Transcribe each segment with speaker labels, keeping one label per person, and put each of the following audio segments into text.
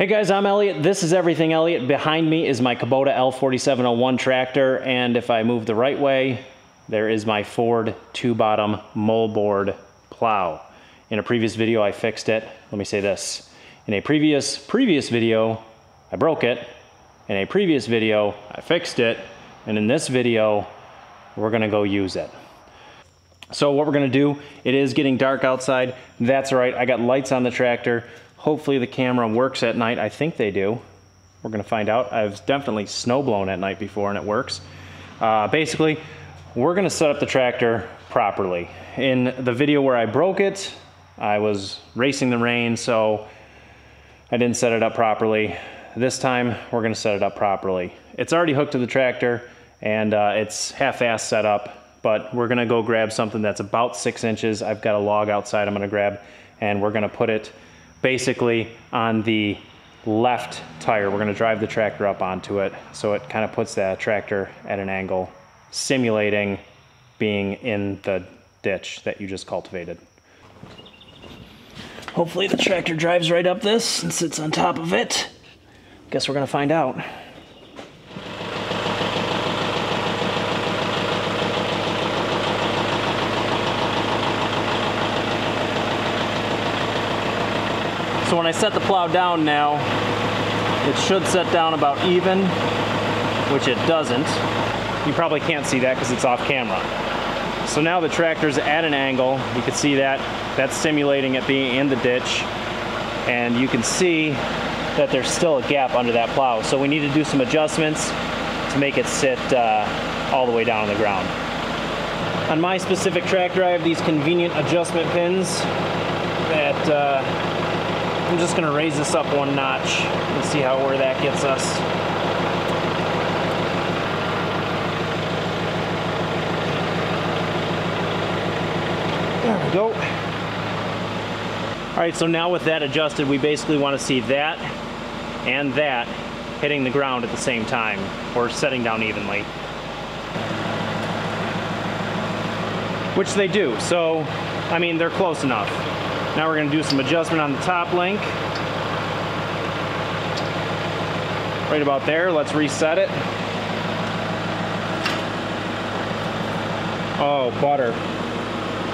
Speaker 1: Hey guys, I'm Elliott. This is Everything Elliott. Behind me is my Kubota L4701 tractor, and if I move the right way, there is my Ford 2-bottom moldboard plow. In a previous video, I fixed it. Let me say this. In a previous video, I broke it. In a previous video, I fixed it. And in this video, we're gonna go use it. So what we're gonna do, it is getting dark outside. That's right, I got lights on the tractor. Hopefully the camera works at night. I think they do. We're gonna find out. I've definitely snow blown at night before and it works. Basically, we're gonna set up the tractor properly. In the video where I broke it, I was racing the rain, so I didn't set it up properly. This time, we're gonna set it up properly. It's already hooked to the tractor and it's half-assed set up, but we're gonna go grab something that's about 6 inches. I've got a log outside I'm gonna grab, and we're gonna put it basically on the left tire. We're gonna drive the tractor up onto it, so it kind of puts that tractor at an angle, simulating being in the ditch that you just cultivated. Hopefully the tractor drives right up this and sits on top of it. Guess we're gonna find out. So when I set the plow down now, it should set down about even, which it doesn't. You probably can't see that because it's off camera. So now the tractor's at an angle. You can see that. That's simulating it being in the ditch. And you can see that there's still a gap under that plow. So we need to do some adjustments to make it sit all the way down on the ground. On my specific tractor, I have these convenient adjustment pins that I'm just gonna raise this up one notch and see where that gets us. There we go. All right, so now with that adjusted, we basically want to see that and that hitting the ground at the same time, or setting down evenly. Which they do, so, I mean, they're close enough. Now we're gonna do some adjustment on the top link. Right about there, let's reset it. Oh, butter.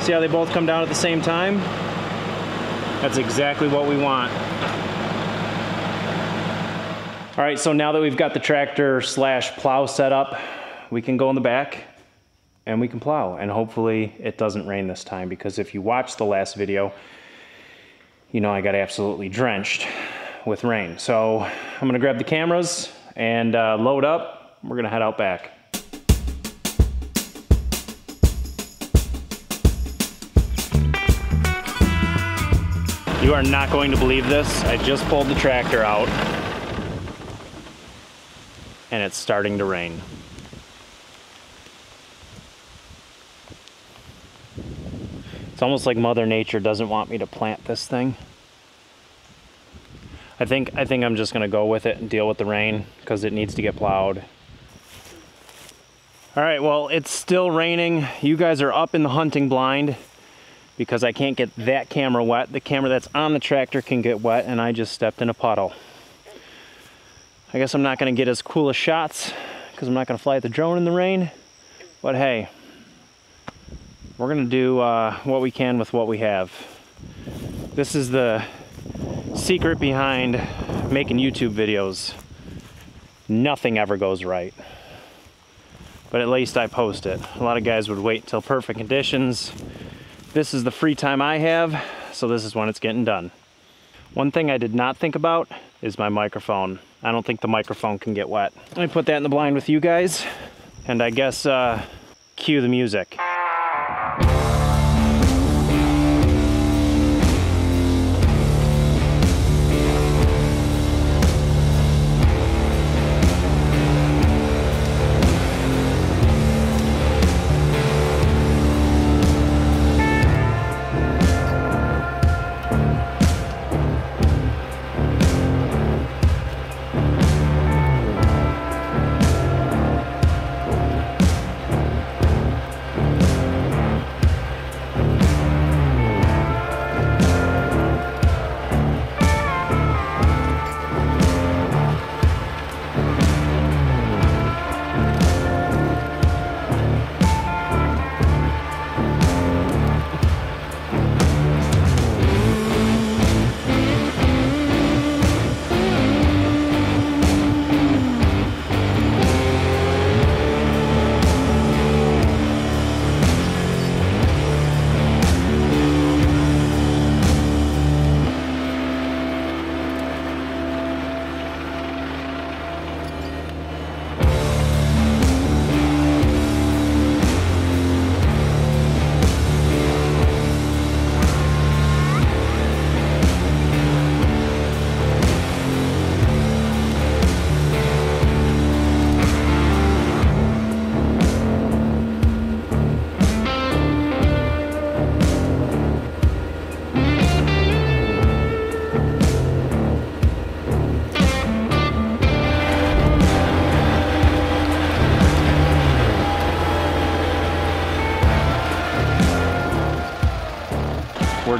Speaker 1: See how they both come down at the same time? That's exactly what we want. All right, so now that we've got the tractor / plow set up, we can go in the back and we can plow. And hopefully it doesn't rain this time, because if you watched the last video, you know I got absolutely drenched with rain. So I'm gonna grab the cameras and load up. We're gonna head out back. You are not going to believe this. I just pulled the tractor out and it's starting to rain. It's almost like Mother Nature doesn't want me to plant this thing. I think I'm just gonna go with it and deal with the rain because it needs to get plowed. All right, well, it's still raining. You guys are up in the hunting blind because I can't get that camera wet. The camera that's on the tractor can get wet, and I just stepped in a puddle. I guess I'm not gonna get as cool of shots because I'm not gonna fly the drone in the rain, but hey, we're gonna do what we can with what we have. This is the secret behind making YouTube videos. Nothing ever goes right, but at least I post it. A lot of guys would wait till perfect conditions. This is the free time I have, so this is when it's getting done. One thing I did not think about is my microphone. I don't think the microphone can get wet. Let me put that in the blind with you guys, and I guess cue the music.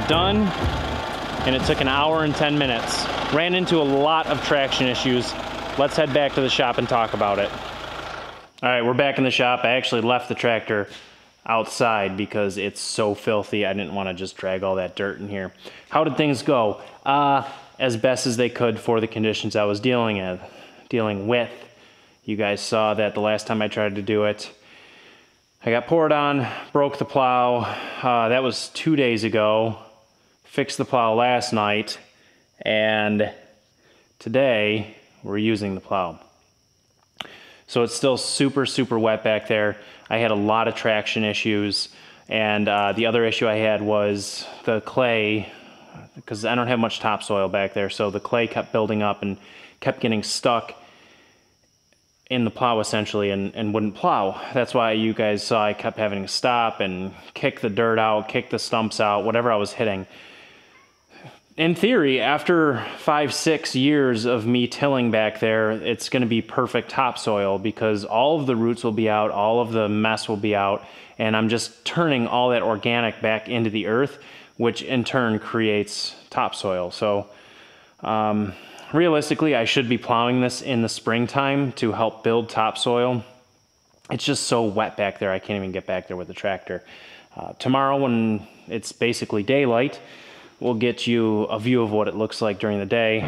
Speaker 1: done, and it took an hour and 10 minutes. Ran into a lot of traction issues. Let's head back to the shop and talk about it. All right, we're back in the shop. I actually left the tractor outside because it's so filthy. I didn't want to just drag all that dirt in here. How did things go? As best as they could for the conditions I was dealing with. You guys saw that the last time I tried to do it. I got poured on, broke the plow. That was 2 days ago. Fixed the plow last night, and today we're using the plow. So it's still super, super wet back there. I had a lot of traction issues, and the other issue I had was the clay, because I don't have much topsoil back there, so the clay kept building up and kept getting stuck in the plow essentially and wouldn't plow. That's why you guys saw I kept having to stop and kick the dirt out, kick the stumps out, whatever I was hitting. In theory, after 5-6 years of me tilling back there, it's going to be perfect topsoil because all of the roots will be out, all of the mess will be out, and I'm just turning all that organic back into the earth, which in turn creates topsoil. So realistically, I should be plowing this in the springtime to help build topsoil. It's just so wet back there, I can't even get back there with the tractor. Tomorrow, when it's basically daylight, we'll get you a view of what it looks like during the day.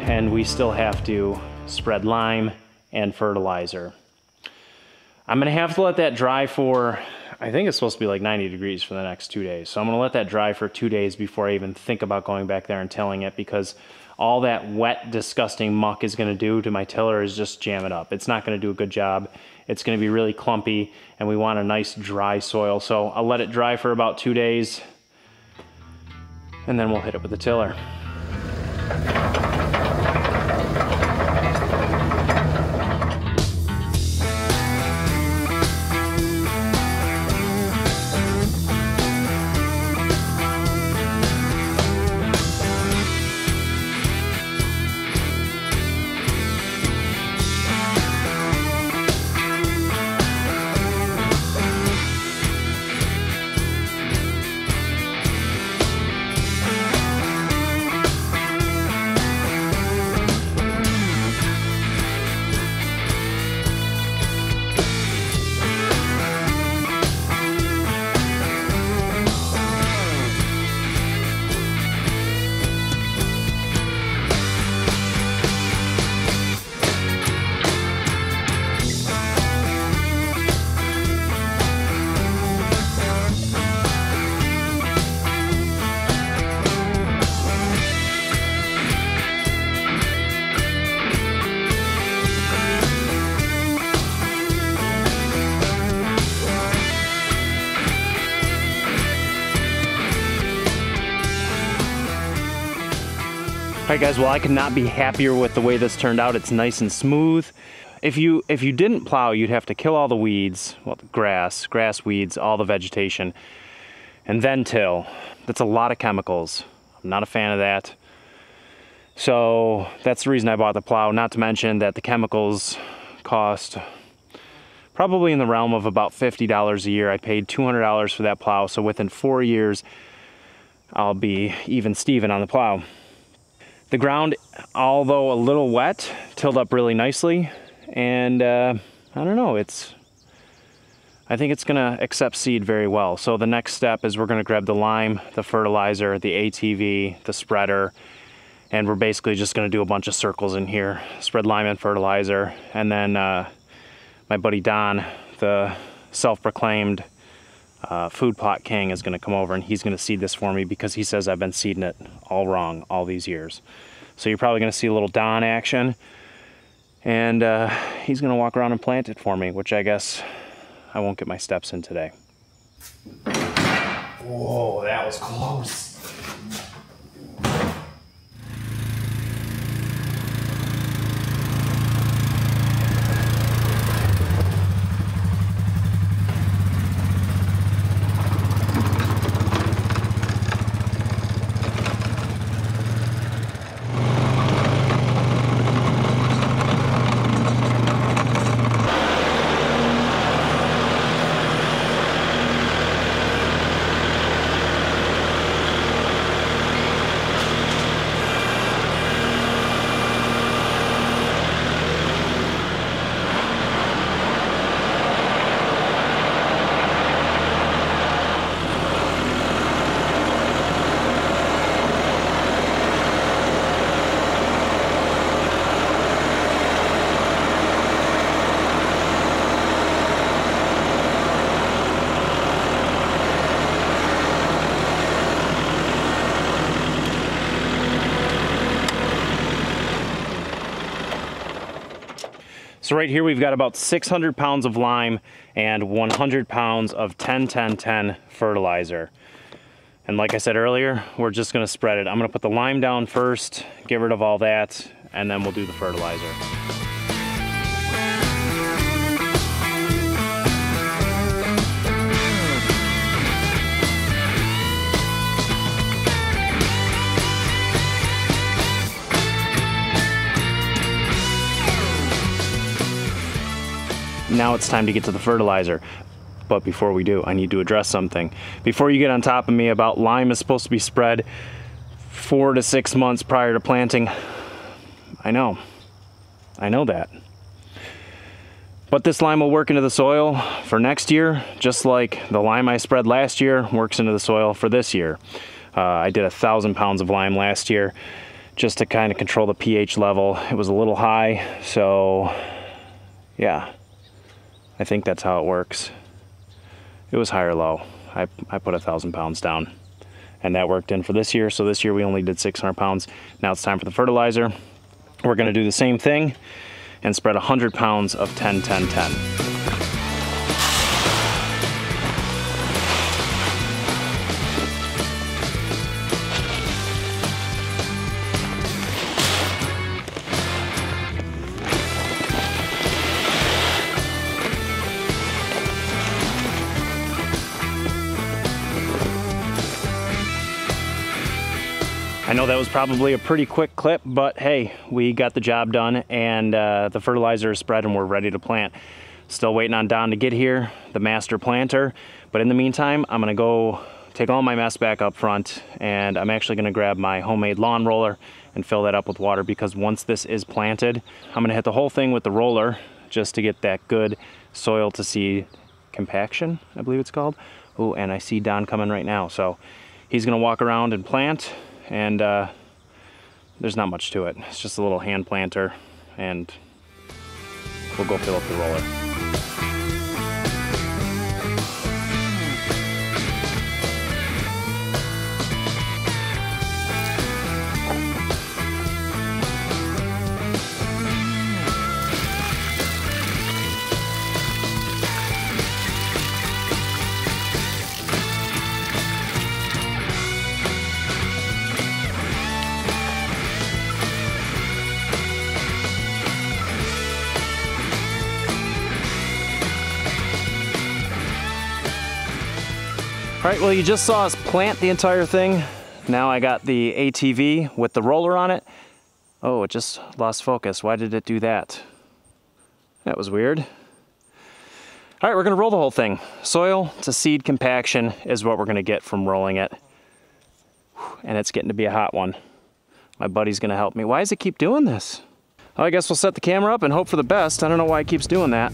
Speaker 1: And we still have to spread lime and fertilizer. I'm gonna have to let that dry for, I think it's supposed to be like 90 degrees for the next 2 days. So I'm gonna let that dry for 2 days before I even think about going back there and tilling it, because all that wet, disgusting muck is gonna do to my tiller is just jam it up. It's not gonna do a good job. It's gonna be really clumpy, and we want a nice dry soil. So I'll let it dry for about 2 days, and then we'll hit it with the tiller. right, guys, well, I could not be happier with the way this turned out. It's nice and smooth. If you didn't plow, you'd have to kill all the weeds, well, the grass weeds, all the vegetation, and then till. That's a lot of chemicals. I'm not a fan of that. So that's the reason I bought the plow, not to mention that the chemicals cost probably in the realm of about $50 a year. I paid $200 for that plow, so within 4 years, I'll be even Steven on the plow. The ground, although a little wet, tilled up really nicely, and I don't know, I think it's gonna accept seed very well. So the next step is we're gonna grab the lime, the fertilizer, the ATV, the spreader, and we're basically just gonna do a bunch of circles in here, spread lime and fertilizer, and then my buddy Don, the self-proclaimed food plot king, is gonna come over and he's gonna seed this for me because he says I've been seeding it all wrong all these years. So you're probably gonna see a little Don action, and he's gonna walk around and plant it for me, which I guess I won't get my steps in today. Whoa, that was close. So right here we've got about 600 pounds of lime and 100 pounds of 10-10-10 fertilizer. And like I said earlier, we're just gonna spread it. I'm gonna put the lime down first, get rid of all that, and then we'll do the fertilizer. Now it's time to get to the fertilizer. But before we do, I need to address something. Before you get on top of me about lime is supposed to be spread 4 to 6 months prior to planting, I know that. But this lime will work into the soil for next year, just like the lime I spread last year works into the soil for this year. I did 1,000 pounds of lime last year just to kind of control the pH level. It was a little high, so yeah. I think that's how it works. It was high or low. I put 1,000 pounds down, and that worked in for this year. So this year we only did 600 pounds. Now it's time for the fertilizer. We're gonna do the same thing and spread 100 pounds of 10-10-10. I know that was probably a pretty quick clip, but hey, we got the job done, and the fertilizer is spread and we're ready to plant. Still waiting on Don to get here, the master planter. But in the meantime, I'm gonna go take all my mess back up front, and I'm actually gonna grab my homemade lawn roller and fill that up with water, because once this is planted, I'm gonna hit the whole thing with the roller just to get that good soil to seed compaction, I believe it's called. Oh, and I see Don coming right now. So he's gonna walk around and plant, and there's not much to it. It's just a little hand planter, and we'll go fill up the roller. All right, well, you just saw us plant the entire thing. Now I got the ATV with the roller on it. Oh, it just lost focus. Why did it do that? That was weird. All right, we're gonna roll the whole thing. Soil to seed compaction is what we're gonna get from rolling it. And it's getting to be a hot one. My buddy's gonna help me. Why does it keep doing this? Well, I guess we'll set the camera up and hope for the best. I don't know why it keeps doing that.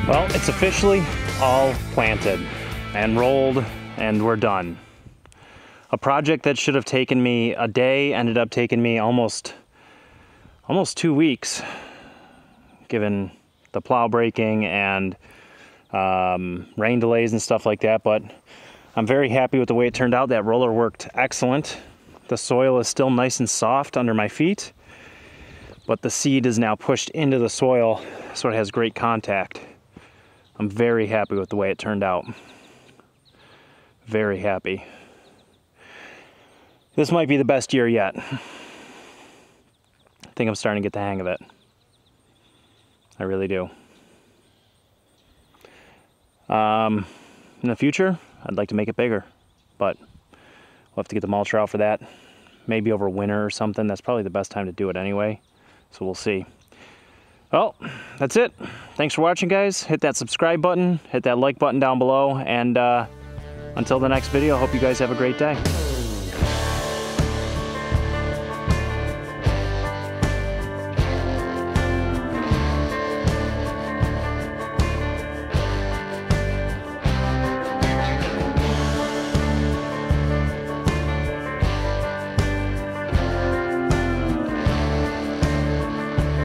Speaker 1: Well, it's officially all planted and rolled, and we're done. A project that should have taken me a day ended up taking me almost 2 weeks, given the plow breaking and rain delays and stuff like that. But I'm very happy with the way it turned out. That roller worked excellent. The soil is still nice and soft under my feet, but the seed is now pushed into the soil, so it has great contact. I'm very happy with the way it turned out. Very happy. This might be the best year yet. I think I'm starting to get the hang of it. I really do. In the future, I'd like to make it bigger, but we'll have to get the mulcher out for that. Maybe over winter or something. That's probably the best time to do it anyway, so we'll see. Well, that's it. Thanks for watching, guys. Hit that subscribe button, hit that like button down below, and until the next video, I hope you guys have a great day.